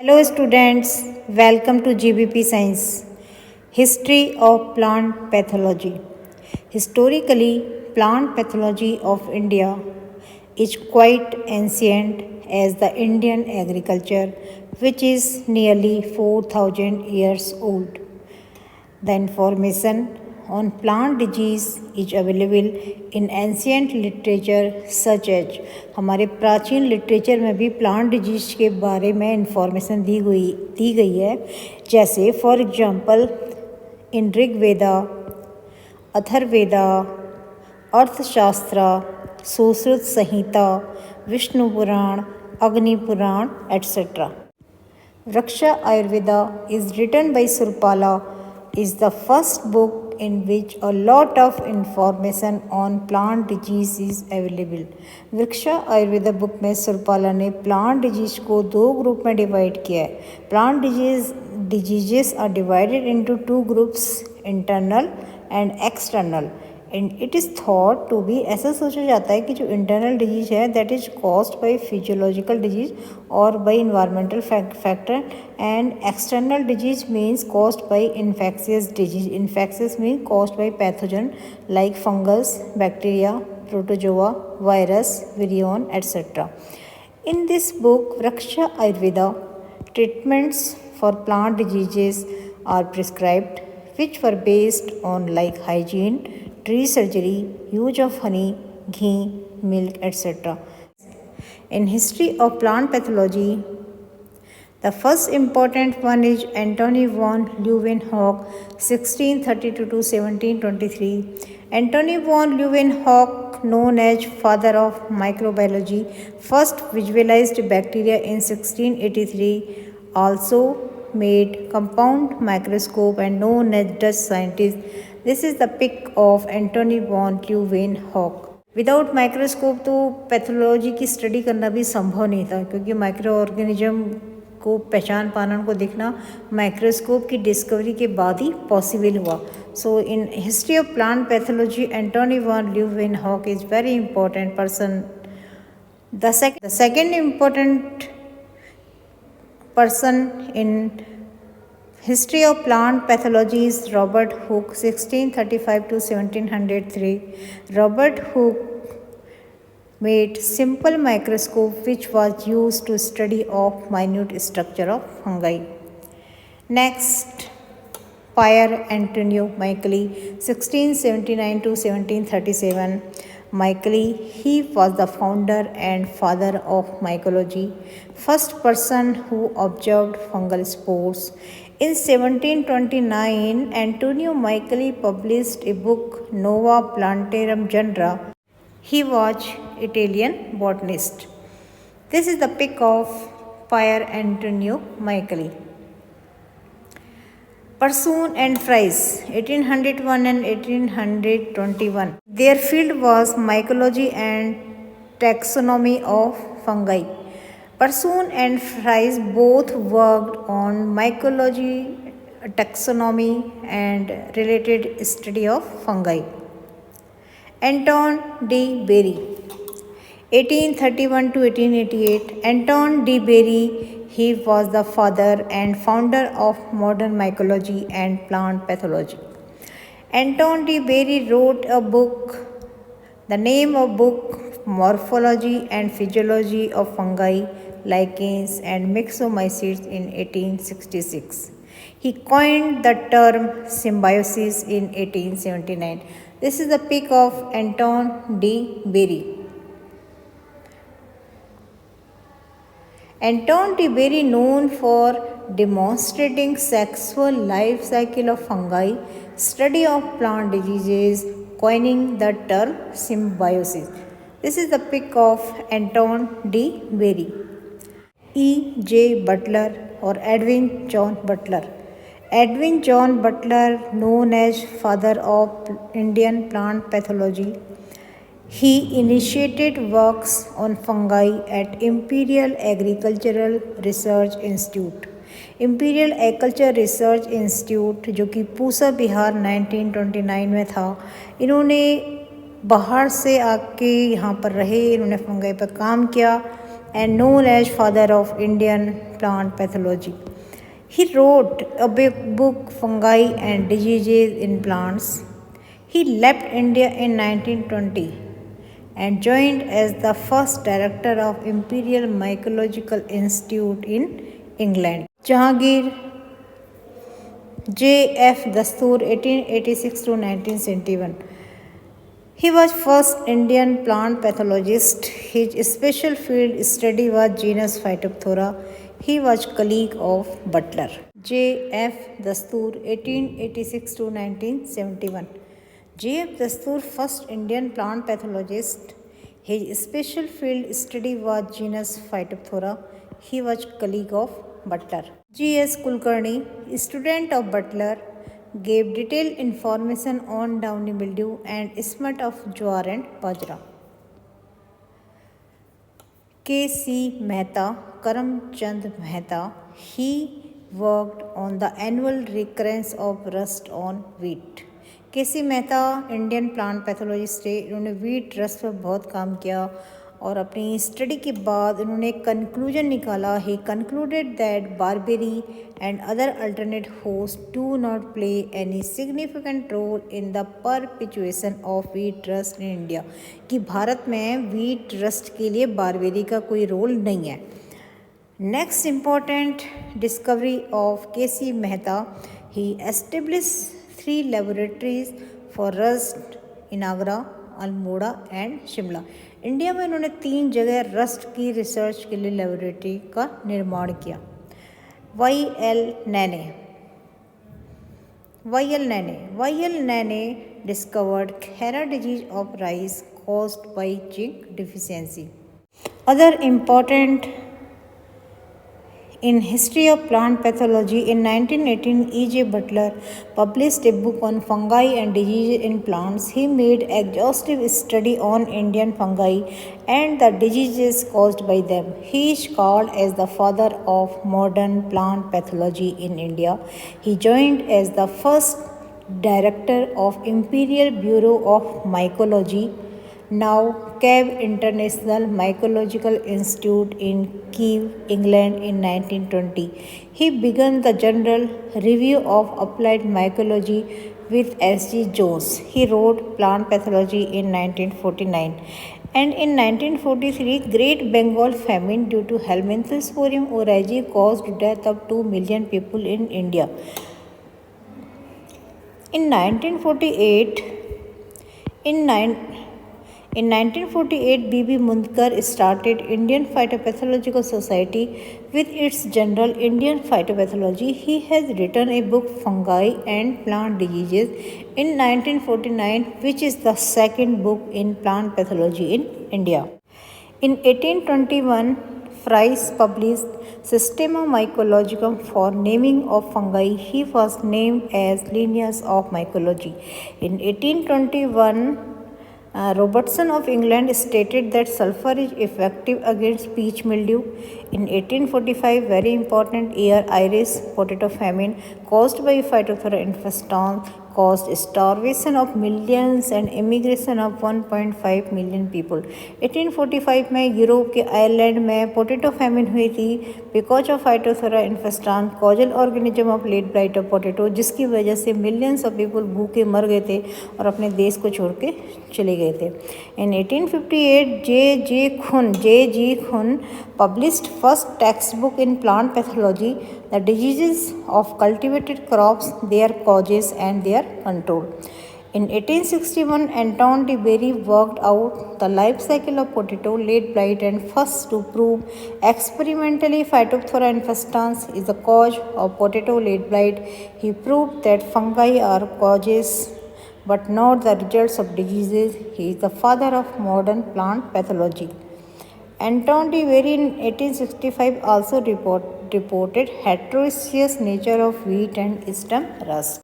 Hello students, welcome to GBP Science. History of Plant Pathology. Historically, plant pathology of India is quite ancient as the Indian agriculture, which is nearly 4000 years old. The information on plant disease is available in ancient literature such as हमारे प्राचीन literature में भी plant disease के बारे में information दी गई है। जैसे for example in Rigveda, Atharvaveda, अर्थशास्त्र, सुश्रुत संहिता, विष्णु पुराण, अग्नि पुराण etcetera. Vriksha Ayurveda is written by Surpala is the first book in which a lot of information on plant disease is available. वृक्षा आयुर्वेदा बुक में सुरपाला ने प्लांट डिजीज को दो ग्रुप में डिवाइड किया है. Plant diseases are divided into two groups, internal and external. And it is thought to be, ऐसा सोचा जाता है कि जो इंटरनल डिजीज है that is caused by physiological disease और by environmental factor, and external disease means caused by infectious disease. Infectious means caused by pathogen like fungus, bacteria, protozoa, virus, virion etcetera. In this book, Vriksha Ayurveda, treatments for plant diseases are prescribed, which were based on like hygiene, tree surgery, use of honey, ghee, milk, etc. In history of plant pathology, the first important one is Antony von Leeuwenhoek, 1632 to 1723. Antony von Leeuwenhoek, known as father of microbiology, first visualized bacteria in 1683. Also made compound microscope and known as Dutch scientist. This is the pic of Antony von Leeuwenhoek. Without microscope तो pathology की study करना भी संभव नहीं था, क्योंकि micro organism को पहचान पाना, उनको दिखना माइक्रोस्कोप की डिस्कवरी के बाद ही पॉसिबल हुआ. So in history of plant pathology Antonie van Leeuwenhoek is very important person. The second important person in history of plant pathology is Robert Hooke, 1635 to 1703. Robert Hooke made simple microscope which was used to study of minute structure of fungi. Next, Pier Antonio Micheli, 1679 to 1737. Micheli, he was the founder and father of mycology, first person who observed fungal spores. In 1729, Antonio Micheli published a book, Nova Plantarum Genera. He was Italian botanist. This is the pic of Pier Antonio Micheli. Persoon and Fries, 1801 and 1821. Their field was mycology and taxonomy of fungi. Persoon and Fries both worked on mycology, taxonomy and related study of fungi. Anton D. Berry, 1831 to 1888. Anton D. Berry, he was the father and founder of modern mycology and plant pathology. Anton D. Berry wrote a book, the name of book, Morphology and Physiology of Fungi, Lichens and Myxomycetes in 1866. He coined the term symbiosis in 1879. This is the pic of Anton D. Berry. Anton D. Berry, known for demonstrating sexual life cycle of fungi, study of plant diseases, coining the term symbiosis. This is the pic of Anton D. Berry. E. J. Butler or Edwin John Butler. Edwin John Butler, known as father of Indian plant pathology. He initiated works on fungi at Imperial Agricultural Research Institute. Imperial Agriculture Research Institute, जो कि पूसा बिहार 1929 में था. इन्होंने बाहर से आके यहाँ पर रहे, इन्होंने फंगाई पर काम किया. and known as father of Indian plant pathology. He wrote a big book, Fungi and Diseases in Plants. He left India in 1920 and joined as the first director of Imperial Mycological Institute in England. Jahangir J.F. Dastoor 1886 to 1971. He was first Indian plant pathologist. His special field study was genus Phytophthora. He was colleague of Butler. J.F. Dastoor 1886 to 1971. J.F. Dastoor, first Indian plant pathologist. His special field study was genus Phytophthora. He was colleague of Butler. G.S. Kulkarni, student of Butler, gave detailed information on downy mildew and smut of jowar and bajra. K.C. Mehta, Karamchand Mehta, he worked on the annual recurrence of rust on wheat. KC. Mehta Indian plant pathologist थे. इन्होंने wheat rust पर बहुत काम किया और अपनी study के बाद उन्होंने कंक्लूजन निकाला. He concluded that barberry and other alternate host do not play any significant role in the perpetuation of wheat rust in India. कि भारत में वीट रस्ट के लिए बारबेरी का कोई रोल नहीं है. Next important discovery of KC. Mehta, he establish 3 laboratories for rust in Agra, Almora and Shimla. India में उन्होंने 3 जगह रस्ट की रिसर्च के लिए लेबोरेटरी का निर्माण किया. Y L Nene discovered Khaira disease of rice caused by zinc deficiency. Other important in history of plant pathology, in 1918, E.J. Butler published a book on fungi and diseases in plants. He made exhaustive study on Indian fungi and the diseases caused by them. He is called as the father of modern plant pathology in India. He joined as the first director of Imperial Bureau of Mycology, now Kew International Mycological Institute in Kew, England in 1920. He began the General Review of Applied Mycology with S.G. Jones. He wrote Plant Pathology in 1949. And in 1943, Great Bengal famine due to Helminthosporium oryzae caused death of 2 million people in India. In 1948, B.B. Mundkar started Indian Phytopathological Society with its journal Indian Phytopathology. He has written a book, Fungi and Plant Diseases, in 1949, which is the second book in plant pathology in India. In 1821, Fries published Systema Mycologicum for naming of fungi. He was named as Linnaeus of Mycology. In 1821, Robertson of England stated that sulfur is effective against peach mildew. In 1845, very important year, Irish potato famine caused by Phytophthora infestans caused starvation of millions and immigration of 1.5 million people. 1845 में Europe के Ireland में potato famine हुई थी because of Phytophthora infestans causal organism of late blight of potato, जिसकी वजह से millions of people भूखे मर गए थे और अपने देश को छोड़ के चले गए थे. इन 1858 J.G. Khun published first textbook in plant pathology, the diseases of cultivated crops, their causes and their control. In 1861, Anton de Berry worked out the life cycle of potato, late blight, and first to prove experimentally Phytophthora infestans is the cause of potato late blight. He proved that fungi are causes but not the results of diseases. He is the father of modern plant pathology. Anton de Berry in 1865 also reported heterogeneous nature of wheat and stem rust.